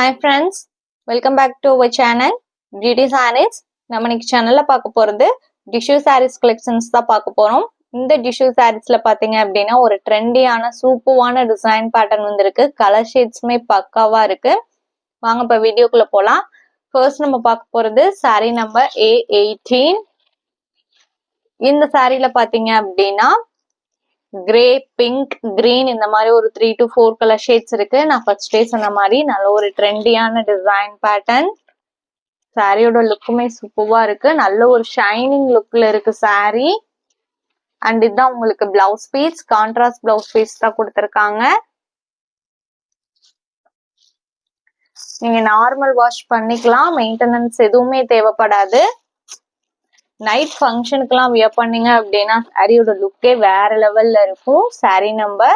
Hi friends, welcome back to our channel Beauty Sarees. நம்ம இன்னைக்கு சேனல்ல பார்க்க போறது டிஷ்யூ sarees collections தான் பார்க்க போறோம். இந்த டிஷ்யூ sareesல பாத்தீங்க அப்படின்னா ஒரு ட்ரெண்டியான சூப்பரான டிசைன் பேட்டர்ன் வந்திருக்கு. கலர் ஷேட்ஸ்மே பக்காவா இருக்கு. வாங்க இப்ப வீடியோக்குள்ள போலாம். ஃபர்ஸ்ட் நம்ம பார்க்க போறது saree number A18. இந்த சாரில பாத்தீங்க அப்படின்னா கிரே, பிங்க், கிரீன் இந்த மாதிரி ஒரு 3 to 4 கலர் ஷேட்ஸ் இருக்கு. நான் ஃபர்ஸ்டே சொன்ன மாதிரி நல்ல ஒரு ட்ரெண்டியான டிசைன் பேட்டர்ன். சாரியோட லுக்குமே சூப்பரா இருக்கு. நல்ல ஒரு ஷைனிங் லுக்ல இருக்கு சாரி. அண்ட் இதுதான் உங்களுக்கு blouse piece. Contrast blouse piece தான் கொடுத்துருக்காங்க. நீங்க நார்மல் வாஷ் பண்ணிக்கலாம். மெயின்டெனன்ஸ் எதுவுமே தேவைப்படாது. நைட் ஃபங்க்ஷனுக்குலாம் வியர் பண்ணீங்க அப்படின்னா சாரியோட லுக்கே வேற லெவல்ல இருக்கும். Sorry number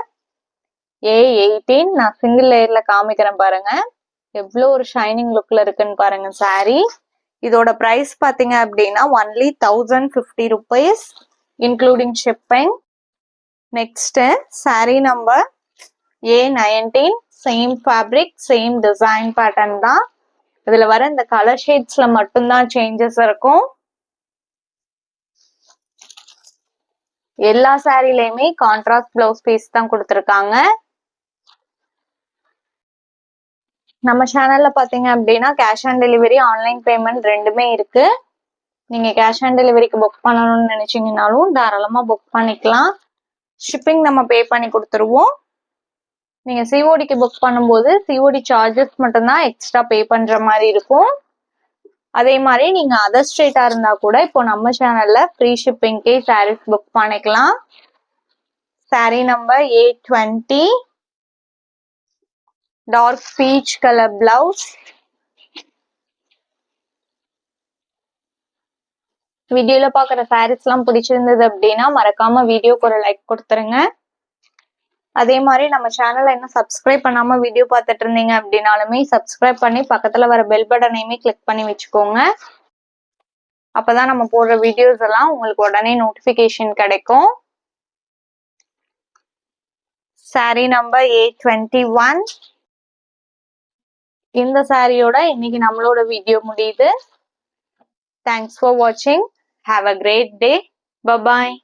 A18. நான் சிங்கிள் லேயர்ல காமிக்கிறேன் பாருங்க. எவ்வளோ ஒரு ஷைனிங் லுக்ல இருக்குன்னு பாருங்க சாரி. இதோட பிரைஸ் பாத்தீங்க அப்படின்னா only 1050 rupees including shipping. Next sorry number A19. Same fabric, same design pattern தான். இதுல வர இந்த கலர் ஷேட்ஸ்ல மட்டும்தான் சேஞ்சஸ் இருக்கும். எல்லா சாரிலையுமே கான்ட்ராஸ்ட் பிளவுஸ் பீஸ் தான் கொடுத்துருக்காங்க. நம்ம சேனல்ல பாத்தீங்க அப்படின்னா cash on delivery, online payment ரெண்டுமே இருக்கு. நீங்க கேஷ் ஆன் டெலிவரிக்கு புக் பண்ணணும்னு நினைச்சீங்கன்னாலும் தாராளமா புக் பண்ணிக்கலாம். ஷிப்பிங் நம்ம பே பண்ணி கொடுத்துருவோம். நீங்க சிஓடிக்கு புக் பண்ணும்போது சிஓடி சார்ஜஸ் மட்டும்தான் எக்ஸ்ட்ரா பே பண்ற மாதிரி இருக்கும். அதே மாதிரி நீங்க அதர் ஸ்டேட்டா இருந்தா கூட இப்போ நம்ம சேனல்ல ஃப்ரீ ஷிப்பிங்கே சாரீஸ் புக் பண்ணிக்கலாம். Saree number A20. Dark peach colour blouse. வீடியோல பாக்குற சாரீஸ் எல்லாம் பிடிச்சிருந்தது அப்படின்னா மறக்காம வீடியோக்கு ஒரு லைக் கொடுத்துருங்க. அதே மாதிரி நம்ம சேனலை இன்னும் சப்ஸ்கிரைப் பண்ணாம வீடியோ பார்த்துட்டு இருந்தீங்க அப்படின்னாலுமே சப்ஸ்கிரைப் பண்ணி பக்கத்துல வர பெல் பட்டனையுமே கிளிக் பண்ணி வச்சுக்கோங்க. அப்பதான் நம்ம போடுற வீடியோஸ் எல்லாம் உங்களுக்கு உடனே நோட்டிபிகேஷன் கிடைக்கும். Saree number A21. இந்த சாரியோட இன்னைக்கு நம்மளோட வீடியோ முடியுது. தேங்க்ஸ் ஃபார் வாட்சிங். Have a great day. Bye bye.